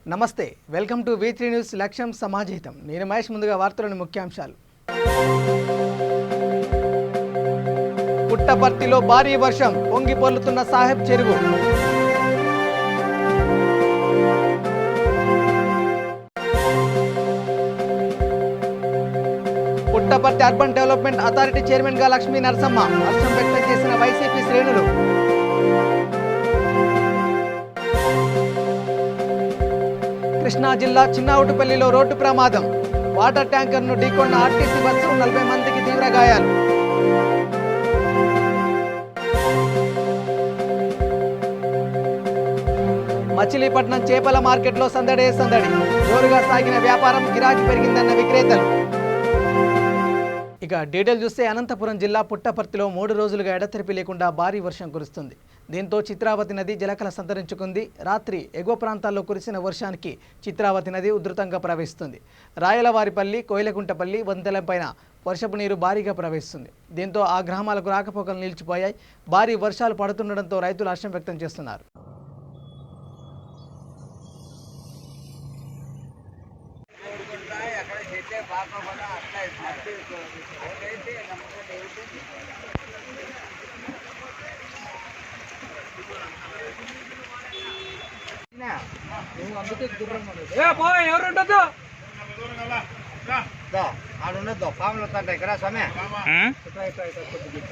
నమస్తే, welcome to V3 news లక్ష్యం సమాజహితం. నేను మహేష్. ముందుగా వార్తలోని ముఖ్యాంశాలు. పుట్టపర్తిలో భారీ వర్షం, పొంగి పొర్లుతున్న సాహెబ్ చెరువు. పుట్టపర్తి అర్బన్ డెవలప్మెంట్ అథారిటీ చైర్మన్గా లక్ష్మీ నరసమ్మ హర్షం వ్యక్తం చేసిన వైసీపీ శ్రేణులు. కృష్ణా జిల్లా చిన్నవుటుపల్లిలో రోడ్డు ప్రమాదం, వాటర్ ట్యాంకర్ను ఢీకొన్న ఆర్టీసీ బస్సు, 40 మందికి తీవ్ర గాయాలు. మచిలీపట్నం చేపల మార్కెట్లో సందడే సందడి, జోరుగా సాగిన వ్యాపారం, గిరాకీ పెరిగిందన్న విక్రేతలు. ఇక డీటెయిల్ చూస్తే అనంతపురం జిల్లా పుట్టపర్తిలో 3 రోజులుగా ఎడతెరిపి లేకుండా భారీ వర్షం కురుస్తుంది. దీంతో చిత్రావతి నది జలకళ సంతరించుకుంది. రాత్రి ఎగువ ప్రాంతాల్లో కురిసిన వర్షానికి చిత్రావతి నది ఉధృతంగా ప్రవహిస్తుంది. రాయలవారిపల్లి, కోయిలకుంటపల్లి వంతెనలపైన వర్షపు నీరు భారీగా ప్రవహిస్తుంది. దీంతో ఆ గ్రామాలకు రాకపోకలు నిలిచిపోయాయి. భారీ వర్షాలు పడుతుండటంతో రైతులు హర్షం వ్యక్తం చేస్తున్నారు.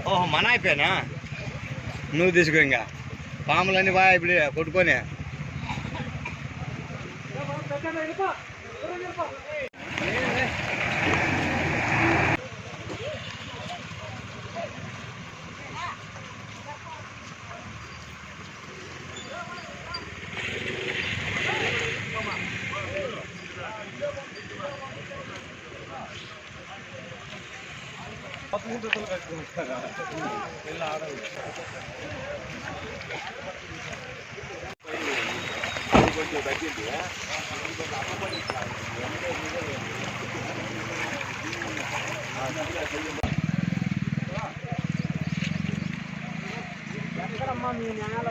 ఓహో, మన అయిపోయానా? నువ్వు తీసుకో, ఇంకా పాములన్నీ బాగా ఇప్పుడు కొట్టుకొని. ఎక్కడమ్మా మీ న్యాయాల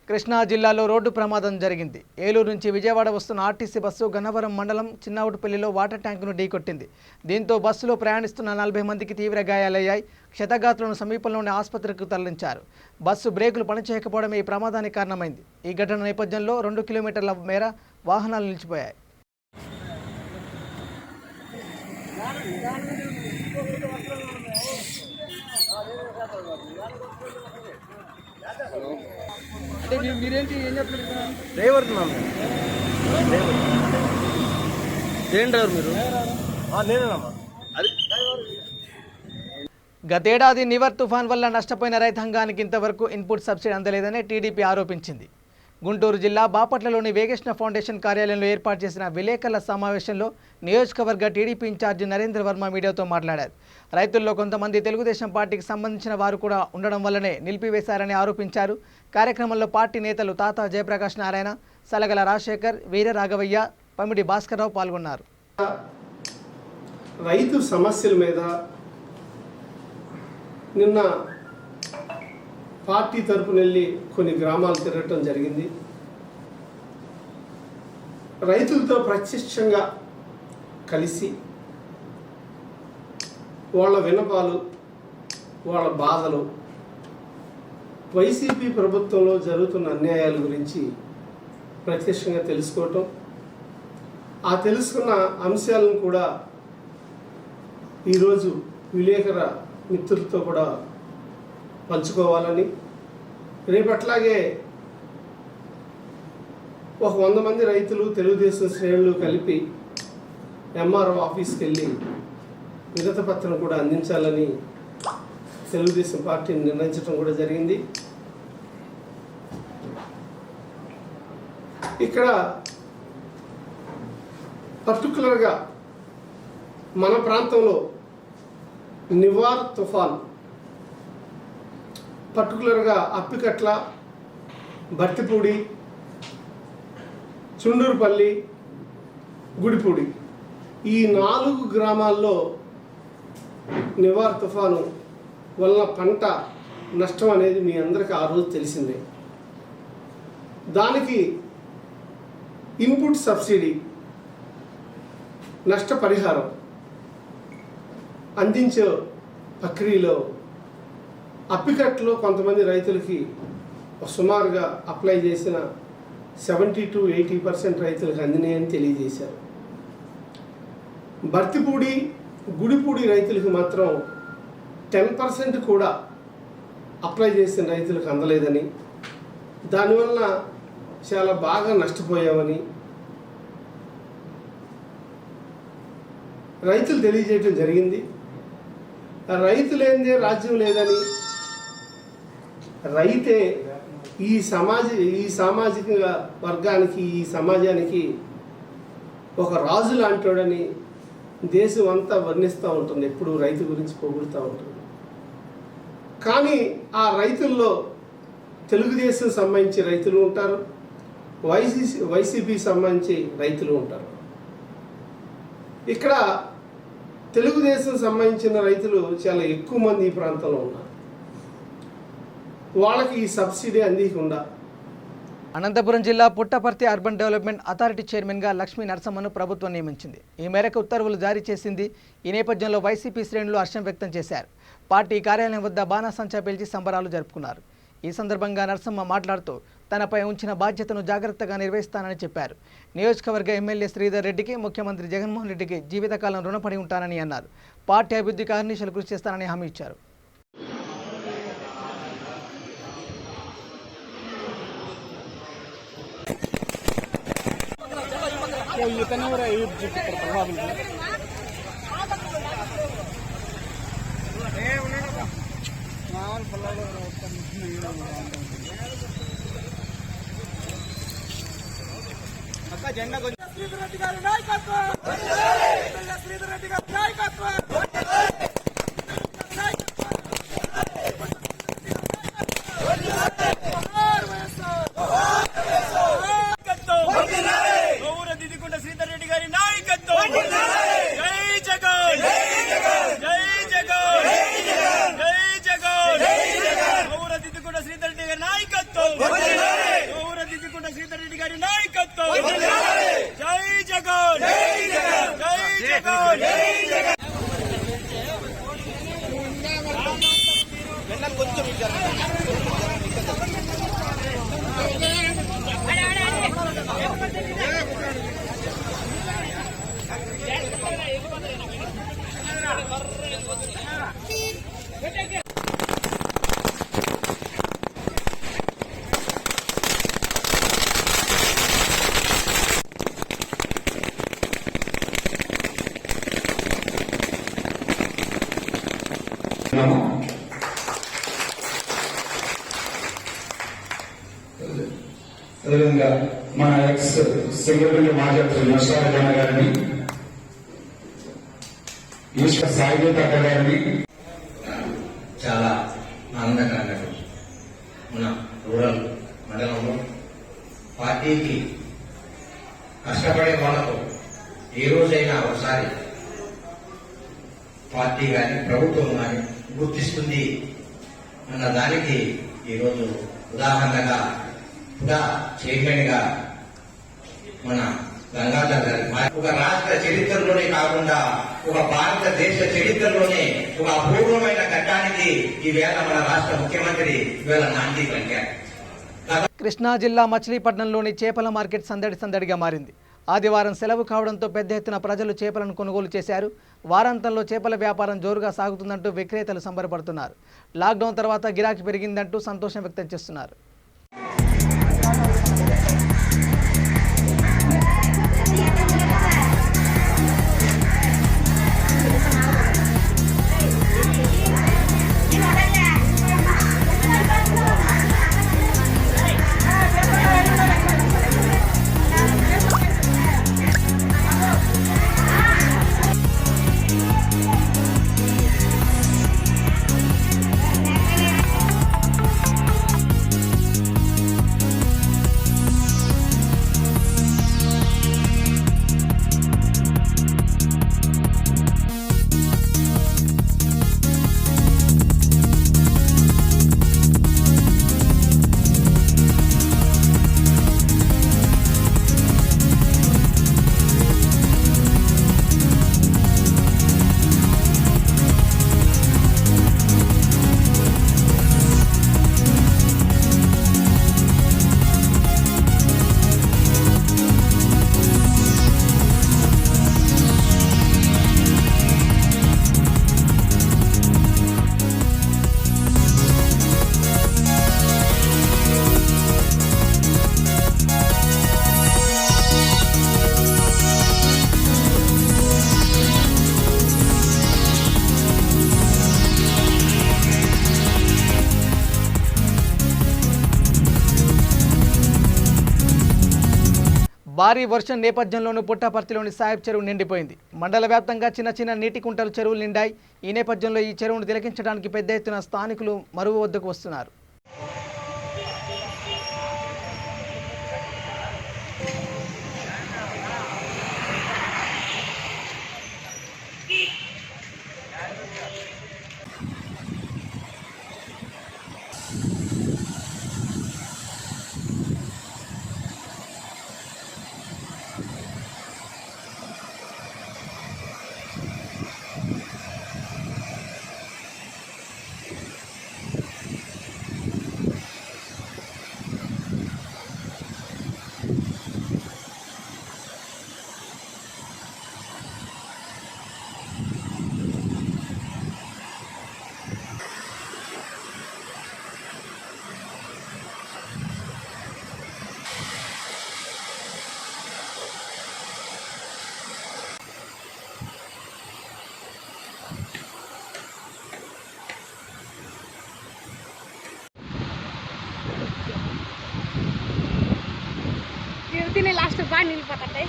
కృష్ణా జిల్లాలో రోడ్డు ప్రమాదం జరిగింది. ఏలూరు నుంచి విజయవాడ వస్తున్న ఆర్టీసీ బస్సు గన్నవరం మండలం చిన్నవుటుపల్లిలో వాటర్ ట్యాంకును ఢీకొట్టింది. దీంతో బస్సులో ప్రయాణిస్తున్న 40 మందికి తీవ్ర గాయాలయ్యాయి. క్షతగాత్రులను సమీపంలోని ఆసుపత్రికి తరలించారు. బస్సు బ్రేకులు పనిచేయకపోవడమే ఈ ప్రమాదానికి కారణమైంది. ఈ ఘటన నేపథ్యంలో 2 కిలోమీటర్ల మేర వాహనాలు నిలిచిపోయాయి. మీరేంటి ఏం చెప్తున్నారు? డ్రైవర్ ఏం డ్రైవర్ మీరు? గతేడాది నివర్ తుఫాన్ వల్ల నష్టపోయిన రైతాంగానికి ఇంతవరకు ఇన్పుట్ సబ్సిడీ అందలేదని టీడీపీ ఆరోపించింది. గుంటూరు జిల్లా బాపట్లలోని వేగేశ్న ఫౌండేషన్ కార్యాలయంలో ఏర్పాటు చేసిన విలేకరుల సమావేశంలో నియోజకవర్గ టీడీపీ ఇన్ఛార్జి నరేంద్ర వర్మ మీడియాతో మాట్లాడారు. రైతుల్లో కొంతమంది తెలుగుదేశం పార్టీకి సంబంధించిన వారు కూడా ఉండడం వల్లనే నిలిపివేశారని ఆరోపించారు. కార్యక్రమంలో పార్టీ నేతలు తాతా జయప్రకాష్ నారాయణ, సలగల రాజశేఖర్, వీర రాఘవయ్య, పమిడి భాస్కర్రావు పాల్గొన్నారు. రైతు సమస్యల మీద నిన్న పార్టీ తరపున వెళ్ళి కొన్ని గ్రామాలు తిరగటం జరిగింది. రైతులతో ప్రత్యక్షంగా కలిసి వాళ్ళ విన్నపాలు, వాళ్ళ బాధలు, వైసీపీ ప్రభుత్వంలో జరుగుతున్న అన్యాయాల గురించి ప్రత్యక్షంగా తెలుసుకోవటం, ఆ తెలుసుకున్న అంశాలను కూడా ఈరోజు విలేకరుల మిత్రులతో కూడా పంచుకోవాలని, రేపట్లాగే ఒక 100 మంది రైతులు తెలుగుదేశం శ్రేణులు కలిపి ఎంఆర్ఓ ఆఫీస్కి వెళ్ళి వినతి పత్రం కూడా అందించాలని తెలుగుదేశం పార్టీని నిర్ణయించడం కూడా జరిగింది. ఇక్కడ పర్టికులర్గా మన ప్రాంతంలో నివార్ తుఫాన్ పర్టికులర్గా అప్పికట్ల, బర్తిపూడి, చుండూరుపల్లి, గుడిపూడి ఈ 4 గ్రామాల్లో నివార్ తుఫాను వల్ల పంట నష్టం అనేది మీ అందరికీ ఆ రోజు తెలిసిందే. దానికి ఇన్పుట్ సబ్సిడీ నష్టపరిహారం అందించే ప్రక్రియలో అప్పికట్లో కొంతమంది రైతులకి సుమారుగా అప్లై చేసిన 70 to 80% రైతులకు అందినాయని తెలియజేశారు. బర్తిపూడి, గుడిపూడి రైతులకు మాత్రం 10% కూడా అప్లై చేసిన రైతులకు అందలేదని, దానివల్ల చాలా బాగా నష్టపోయామని రైతులు తెలియజేయడం జరిగింది. రైతులేందే రాజ్యం లేదని, రైతే ఈ సామాజిక వర్గానికి, ఈ సమాజానికి ఒక రాజు లాంటోడని దేశం అంతా వర్ణిస్తూ ఉంటుంది, ఎప్పుడు రైతు గురించి పొగుడుతూ ఉంటుంది. కానీ ఆ రైతుల్లో తెలుగుదేశం సంబంధించి రైతులు ఉంటారు, వైసీపీ సంబంధించి రైతులు ఉంటారు. ఇక్కడ తెలుగుదేశం సంబంధించిన రైతులు చాలా ఎక్కువ మంది ఈ ప్రాంతంలో ఉన్నారు. వాళ్ళకి ఈ సబ్సిడీ అందకుండా అనంతపురం జిల్లా పుట్టపర్తి అర్బన్ డెవలప్మెంట్ అథారిటీ చైర్మన్గా లక్ష్మీ నరసమ్మను ప్రభుత్వం నియమించింది. ఈ మేరకు ఉత్తర్వులు జారీ చేసింది. ఈ నేపథ్యంలో వైసీపీ శ్రేణులు హర్షం వ్యక్తం చేశారు. పార్టీ కార్యాలయం వద్ద బాణాసంచా పేల్చి సంబరాలు జరుపుకున్నారు. ఈ సందర్భంగా నరసమ్మ మాట్లాడుతూ తనపై ఉంచిన బాధ్యతను జాగ్రత్తగా నిర్వహిస్తానని చెప్పారు. నియోజకవర్గ ఎమ్మెల్యే శ్రీధర్ రెడ్డికి, ముఖ్యమంత్రి జగన్మోహన్ రెడ్డికి జీవితకాలం రుణపడి ఉంటానని అన్నారు. పార్టీ అభివృద్ధికి అహర్నిశలు కృషి చేస్తానని హామీ ఇచ్చారు. అదేవిధంగా మన ఎక్స్ సెక్రటరీ మాట్లాడుతున్న నర్సారాయణ గారిని, ఈశ్వర్ సాయిగీత గారిని చాలా ఆనందకరంగా మన రూరల్ మండలంలో పార్టీకి కష్టపడే వాళ్లకు ఏ రోజైనా ఒకసారి పార్టీ కానీ ప్రభుత్వం కానీ గుర్తిస్తుంది అన్న దానికి ఈరోజు ఉదాహరణగా చైర్మన్ గా మన గంగాధర్ గారి ఒక రాష్ట్ర చరిత్రలోనే కాకుండా ఒక భారతదేశ చరిత్రలోనే ఒక అపూర్వమైన ఘట్టానికి ఈవేళ మన రాష్ట్ర ముఖ్యమంత్రి ఈవేళ నాంది పలికారు. కృష్ణా జిల్లా మచిలీపట్నంలోని చేపల మార్కెట్ సందడిగా మారింది. ఆదివారం సెలవు కావడంతో పెద్ద ఎత్తున ప్రజలు చేపలను కొనుగోలు చేశారు. వారాంతంలో చేపల వ్యాపారం జోరుగా సాగుతుందంటూ విక్రేతలు సంబరపడుతున్నారు. లాక్డౌన్ తర్వాత గిరాకీ పెరిగిందంటూ సంతోషం వ్యక్తం చేస్తున్నారు. భారీ వర్షం నేపథ్యంలోనూ పుట్టపర్తిలోని సాహెబ్ చెరువు నిండిపోయింది. మండల వ్యాప్తంగా చిన్న చిన్న నీటి కుంటలు చెరువులు నిండాయి. ఈ నేపథ్యంలో ఈ చెరువును తిలకించడానికి పెద్ద ఎత్తున స్థానికులు మరువు వద్దకు వస్తున్నారు. తినే లాస్ట్ బాగా నిలిపోతాయి.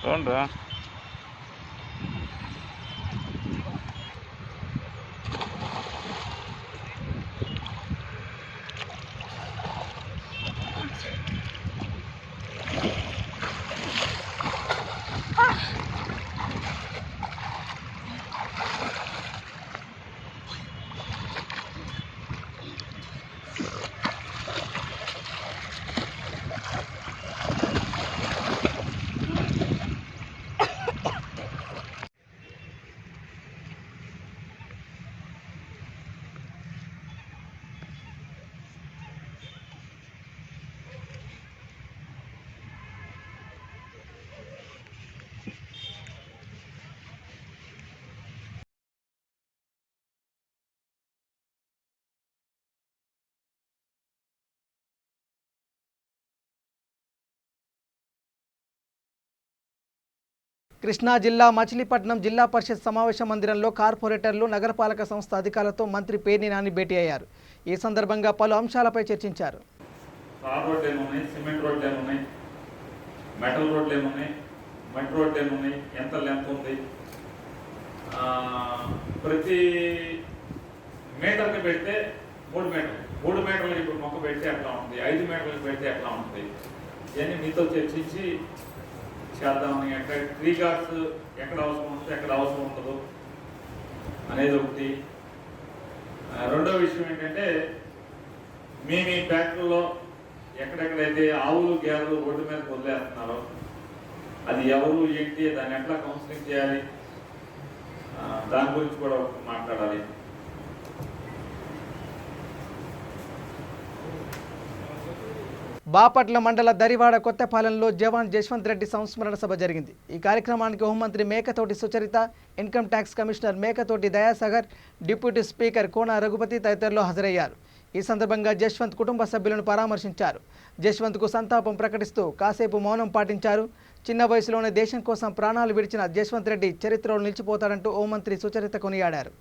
అవునరా కృష్ణా జిల్లా మచిలీపట్నం జిల్లా పరిషత్ సమావేశ మందిరంలో కార్పొరేటర్లు నగరపాలక సంస్థ అధికారులతో మంత్రి పేర్ని నాని భేటీ అయ్యారు. ఈ సందర్భంగా పలు అంశాలపై చర్చించారు. తార్ రోడ్లు ఏమున్నాయి, సిమెంట్ రోడ్లు ఏమున్నాయి, మెటల్ రోడ్లు ఏమున్నాయి, మట్టి రోడ్లు ఏమున్నాయి, ఎంత లెంత్ ఉంది, ప్రతి మీటర్కి పెడితే 3 మీటర్లు ఇప్పుడు మొక్క పెడితే ఎట్లా ఉంటుంది, 5 మీటర్లకు పెడితే ఎట్లా ఉంటుంది, ఇవన్నీ మీతో చర్చించి చేద్దామని. ఎక్కడ ట్రీ గార్డ్స్ ఎక్కడ అవసరం ఉంటుంది, ఎక్కడ అవసరం ఉండదు అనేది ఒకటి. రెండో విషయం ఏంటంటే మీ ఫ్యాక్టరీలో ఎక్కడెక్కడైతే ఆవులు గేదెలు రోడ్డు మీద వదిలేస్తున్నారో అది ఎవరు ఏంటి, దాన్ని ఎట్లా కౌన్సిలింగ్ చేయాలి, దాని గురించి కూడా మాట్లాడాలి. బాపట్ల మండల దరివాడ కొత్తపాలెంలో జవాన్ జశ్వంత్ రెడ్డి సంస్మరణ సభ జరిగింది. ఈ కార్యక్రమానికి హోంమంత్రి Mekathoti Sucharita, income tax commissioner Mekathoti Dayasagar, deputy speaker Kona Raghupathi తదితరులు హాజరయ్యారు. ఈ సందర్భంగా జశ్వంత్ కుటుంబ సభ్యులను పరామర్శించారు. జశ్వంత్కు సంతాపం ప్రకటిస్తూ కాసేపు మౌనం పాటించారు. చిన్న వయసులోనే దేశం కోసం ప్రాణాలు విడిచిన జశ్వంత్ రెడ్డి చరిత్రలో నిలిచిపోతాడంటూ హోంమంత్రి సుచరిత కొనియాడారు.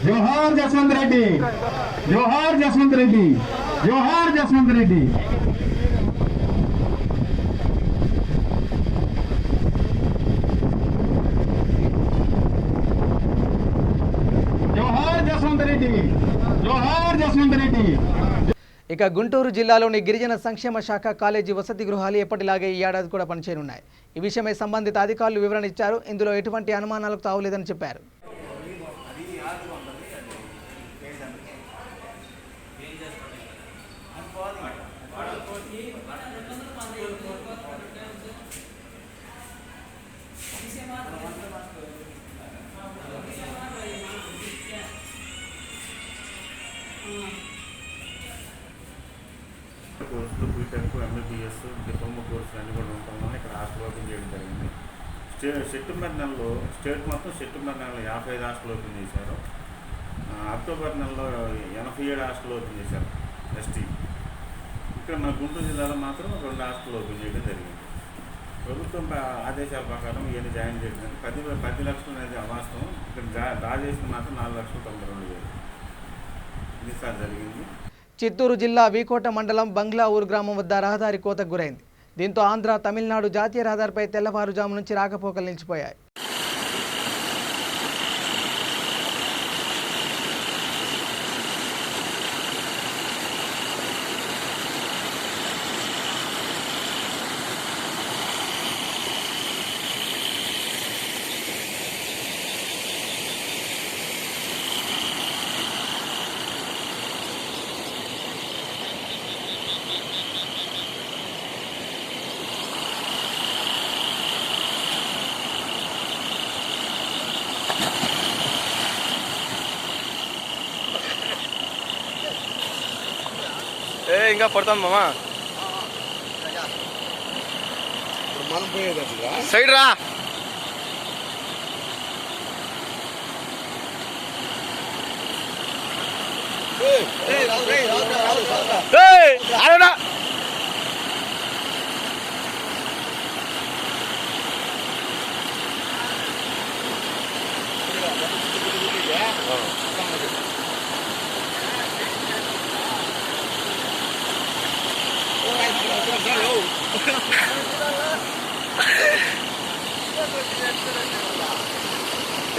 జోహార్ జస్వంత్ రెడ్డి, జోహార్ జస్వంత్ రెడ్డి, జోహార్ జస్వంత్ రెడ్డి. జోహార్ జస్వంత్ రెడ్డి, జోహార్ జస్వంత్ రెడ్డి. ఇక గుంటూరు జిల్లాలోని గిరిజన సంక్షేమ శాఖ కాలేజీ వసతి గృహాలు ఎప్పటిలాగే ఈ ఏడాది కూడా పనిచేయనున్నాయి. ఈ విషయమై సంబంధిత అధికారులు వివరణ ఇచ్చారు. ఇందులో ఎటువంటి అనుమానాలకు తావులేదని చెప్పారు. కోర్సులు బీటెక్, ఎంబీబీఎస్, డిప్లొమా కోర్సులు అన్నీ కూడా ఉండటం వల్ల ఇక్కడ హాస్టల్ ఓపెన్ చేయడం జరిగింది. సెప్టెంబర్ నెలలో స్టేట్ మొత్తం సెప్టెంబర్ నెలలో 55 హాస్టల్ ఓపెన్ చేశారు. అక్టోబర్ నెలలో 87 హాస్టల్ ఓపెన్ చేశారు ఎస్టీ. ఇక్కడ మన గుంటూరు జిల్లాలో మాత్రం 2 హాస్టల్ ఓపెన్ చేయడం జరిగింది. ప్రభుత్వం ఆదేశాల ప్రకారం ఇవన్నీ జాయిన్ చేయడం 10 లక్షలు అనేది అవాస్తవం. ఇక్కడ డ్రా చేసిన మాత్రం 4,92,000 ఇది సార్ జరిగింది. చిత్తూరు జిల్లా వీకోట మండలం బంగ్లాఊరు గ్రామం వద్ద రహదారి కోతకు గురైంది. దీంతో ఆంధ్ర తమిళనాడు జాతీయ రహదారిపై తెల్లవారుజాము నుంచి రాకపోకలు నిలిచిపోయాయి. ఇంకా పడతాను మామా, సైడ్ రా.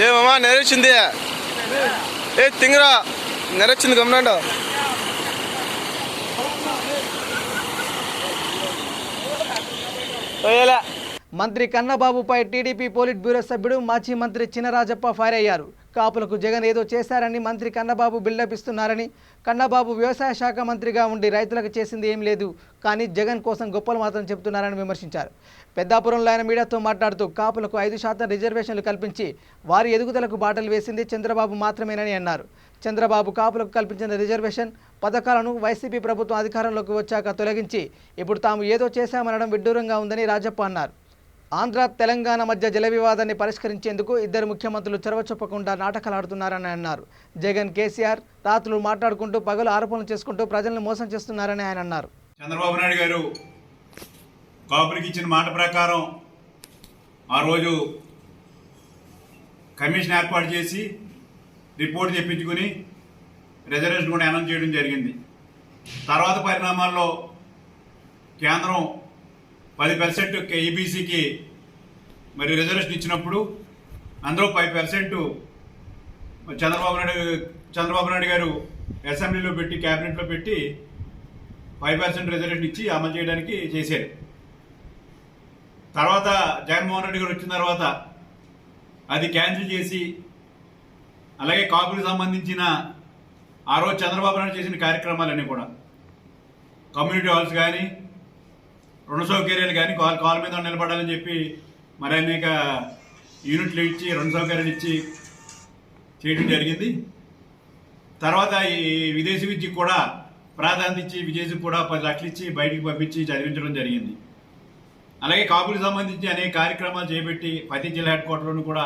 ఏ మామా నెరొచ్చింది, ఏ తింగరా నెరొచ్చింది గమనండి. మంత్రి కన్నబాబుపై టీడీపీ పోలిట్ బ్యూరో సభ్యుడు మాజీ మంత్రి చినరాజప్ప ఫైర్ అయ్యారు. కాపులకు జగన్ ఏదో చేశారని మంత్రి కన్నబాబు బిల్డప్ ఇస్తున్నారని, కన్నబాబు వ్యవసాయ శాఖ మంత్రిగా ఉండి రైతులకు చేసింది ఏం లేదు, కానీ జగన్ కోసం గొప్పలు మాత్రం చెబుతున్నారని విమర్శించారు. పెద్దాపురంలో ఆయన మీడియాతో మాట్లాడుతూ కాపులకు 5% రిజర్వేషన్లు కల్పించి వారి ఎదుగుదలకు బాటలు వేసింది చంద్రబాబు మాత్రమేనని అన్నారు. చంద్రబాబు కాపులకు కల్పించిన రిజర్వేషన్ పథకాలను వైసీపీ ప్రభుత్వం అధికారంలోకి వచ్చాక తొలగించి ఇప్పుడు తాము ఏదో చేశామనడం విడ్డూరంగా ఉందని రాజప్ప అన్నారు. ఆంధ్ర తెలంగాణ మధ్య జల వివాదాన్ని పరిష్కరించేందుకు ఇద్దరు ముఖ్యమంత్రులు చొరవ చూపకుండా నాటకాలు ఆడుతున్నారని అన్నారు. జగన్, కేసీఆర్ రాత్రులు మాట్లాడుకుంటూ పగలు ఆరోపణలు చేసుకుంటూ ప్రజలను మోసం చేస్తున్నారని ఆయన అన్నారు. చంద్రబాబు నాయుడు గారు కాపులకు ఇచ్చిన మాట ప్రకారం ఆ రోజు కమిషన్ ఏర్పాటు చేసి రిపోర్ట్ తెప్పించుకుని రిజర్వేషన్ కూడా అనౌన్స్ చేయడం జరిగింది. తర్వాత పరిణామాల్లో కేంద్రం 10% ఈబీసీకి మరి రిజర్వేషన్ ఇచ్చినప్పుడు అందులో 5% చంద్రబాబు నాయుడు గారు అసెంబ్లీలో పెట్టి క్యాబినెట్లో పెట్టి 5% రిజర్వేషన్ ఇచ్చి అమలు చేయడానికి చేశారు. తర్వాత జగన్మోహన్ రెడ్డి గారు వచ్చిన తర్వాత అది క్యాన్సిల్ చేసి, అలాగే కాపులకు సంబంధించిన ఆ రోజు చంద్రబాబు నాయుడు చేసిన కార్యక్రమాలన్నీ కూడా కమ్యూనిటీ హాల్స్ కానీ, రుణ సౌకర్యాలు కానీ, కాళ్ళ మీద నిలబడాలని చెప్పి మరి అనేక యూనిట్లు ఇచ్చి రుణ సౌకర్యాలు ఇచ్చి చేయడం జరిగింది. తర్వాత ఈ విదేశీ విద్యకు కూడా ప్రాధాన్యత ఇచ్చి విదేశీకి కూడా 10 లక్షలు ఇచ్చి బయటికి పంపించి చదివించడం జరిగింది. అలాగే కాపులకు సంబంధించి అనేక కార్యక్రమాలు చేపట్టి ప్రతి జిల్లా హెడ్ క్వార్టర్లోనూ కూడా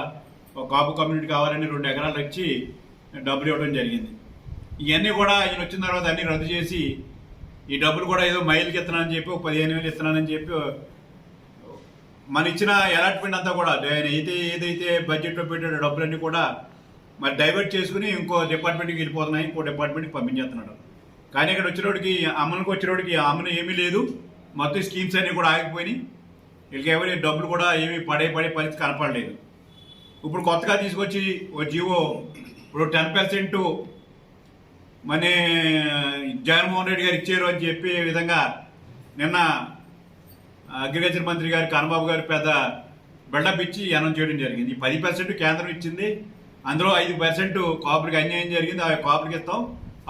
ఒక కాపు కమ్యూనిటీ కావాలని 2 ఎకరాలు ఇచ్చి డబ్బులు ఇవ్వడం జరిగింది. ఇవన్నీ కూడా ఈయన వచ్చిన తర్వాత అన్నీ రద్దు చేసి ఈ డబ్బులు కూడా ఏదో మైలుకి ఇస్తున్నానని చెప్పి 15,000 ఇస్తున్నానని చెప్పి మన ఇచ్చిన అలాట్మెంట్ అంతా కూడా ఆయన ఏదైతే బడ్జెట్లో పెట్టాడో డబ్బులన్నీ కూడా మరి డైవర్ట్ చేసుకుని ఇంకో డిపార్ట్మెంట్కి వెళ్ళిపోతున్నాయి, ఇంకో డిపార్ట్మెంట్కి పంపించేస్తున్నాడు. కానీ ఇక్కడ వచ్చినోడికి అమలుకి వచ్చినోడికి అమలు ఏమీ లేదు, మొత్తం స్కీమ్స్ అన్నీ కూడా ఆగిపోయినాయి. వీళ్ళకి ఎవరి డబ్బులు కూడా ఏమీ పడే పరిస్థితి కనపడలేదు. ఇప్పుడు కొత్తగా తీసుకొచ్చి ఓ జీవో ఇప్పుడు 10% మన జగన్మోహన్ రెడ్డి గారు ఇచ్చారు అని చెప్పే విధంగా నిన్న అగ్రికల్చర్ మంత్రి గారు కన్నబాబు గారు పెద్ద బిల్డప్ ఇచ్చి అనౌన్స్ చేయడం జరిగింది. 10% కేంద్రం ఇచ్చింది, అందులో 5% కాపులకి అన్యాయం జరిగింది, ఆ కాపులకి ఇస్తాం.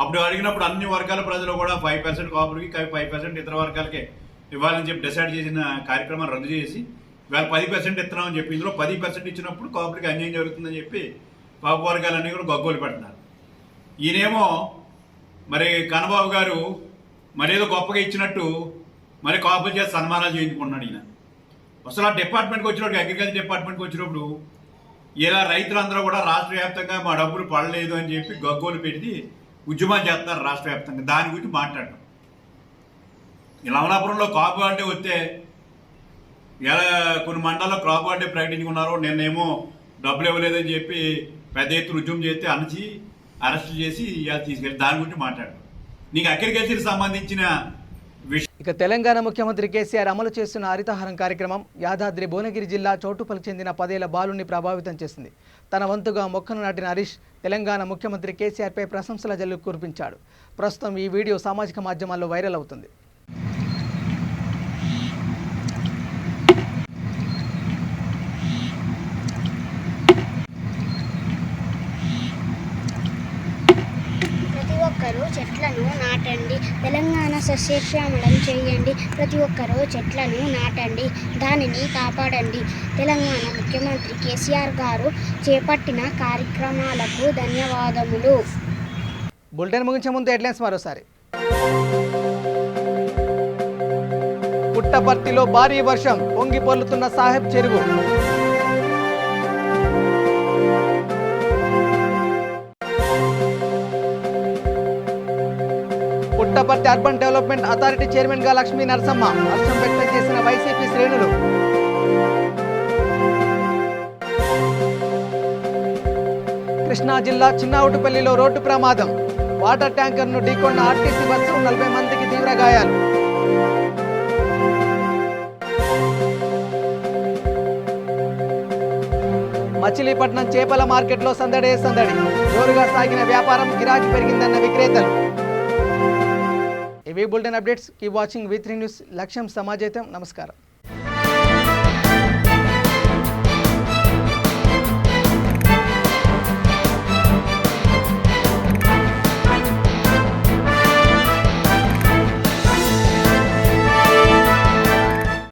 అప్పుడు అడిగినప్పుడు అన్ని వర్గాల ప్రజలు కూడా 5% కాపులకి 5% ఇతర వర్గాలకి ఇవ్వాలని చెప్పి డిసైడ్ చేసిన కార్యక్రమాన్ని రద్దు చేసి ఇవాళ 10% ఇస్తున్నామని చెప్పి ఇందులో 10% ఇచ్చినప్పుడు కాపులకి అన్యాయం జరుగుతుందని చెప్పి కాపు వర్గాలన్నీ కూడా గగ్గోలు పెడుతున్నారు. ఈయనేమో మరి కన్నబాబు గారు మరేదో గొప్పగా ఇచ్చినట్టు మరి కాపుల చేత సన్మానాలు చేయించుకుంటున్నాడు. ఈయన అసలు ఆ డిపార్ట్మెంట్కి వచ్చినప్పుడు అగ్రికల్చర్ డిపార్ట్మెంట్కి వచ్చినప్పుడు ఇలా రైతులందరూ కూడా రాష్ట్ర వ్యాప్తంగా మా డబ్బులు పడలేదు అని చెప్పి గగ్గోలు పెట్టి ఉద్యమాలు చేస్తున్నారు రాష్ట్ర వ్యాప్తంగా. దాని గురించి మాట్లాడటం ఇలా అమలాపురంలో కాపు అంటే వస్తే ఎలా కొన్ని మండలాల్లో కాపు అంటే ప్రకటించుకున్నారు. నిన్నేమో డబ్బులు ఇవ్వలేదని చెప్పి పెద్ద ఎత్తున ఉద్యమం చేస్తే అణచి అరెస్ట్ చేసి ఇలా తీసుకెళ్ళి దాని గురించి మాట్లాడటం. నీకు అగ్రికల్చర్కి సంబంధించిన ఇక తెలంగాణ ముఖ్యమంత్రి కేసీఆర్ అమలు చేస్తున్న హరితహారం కార్యక్రమం యాదాద్రి భువనగిరి జిల్లా చౌటుపల్లికి చెందిన 10 ఏళ్ల బాలుని ప్రభావితం చేసింది. తన వంతుగా మొక్కను నాటిన హరీష్ తెలంగాణ ముఖ్యమంత్రి కేసీఆర్పై ప్రశంసల జల్లు కురిపించాడు. ప్రస్తుతం ఈ వీడియో సామాజిక మాధ్యమాల్లో వైరల్ అవుతుంది. ప్రతి ఒక్కరూ చెట్లను నాటండి, తెలంగాణ సస్యశ్యామలం చేయండి. ప్రతి ఒక్కరూ చెట్లను నాటండి, దానిని కాపాడండి. తెలంగాణ ముఖ్యమంత్రి కేసీఆర్ గారు చేపట్టిన కార్యక్రమాలకు ధన్యవాదములు. బులెటిన్ ముగించే ముందు హెడ్లైన్స్ మరోసారి. పుట్టపర్తిలో భారీ వర్షం, పొంగి పొర్లుతున్న సాహెబ్ చెరువు. Puttaparthi urban development authority chairman గా లక్ష్మీ నరసమ్మ హర్షం వ్యక్తం చేసిన వైసీపీ శ్రేణులు. కృష్ణా జిల్లా చిన్నవుటుపల్లిలో రోడ్డు ప్రమాదం, వాటర్ ట్యాంకర్ను ఢీకొన్న ఆర్టీసీ బస్సు, 40 మందికి తీవ్ర గాయాలు. మచిలీపట్నం చేపల మార్కెట్లో సందడే సందడి, జోరుగా సాగిన వ్యాపారం, గిరాకీ పెరిగిందన్న విక్రేతలు. ఇవి bulletin updates. Keep watching V3 news. లక్ష్యం సమాజేతం. నమస్కారం.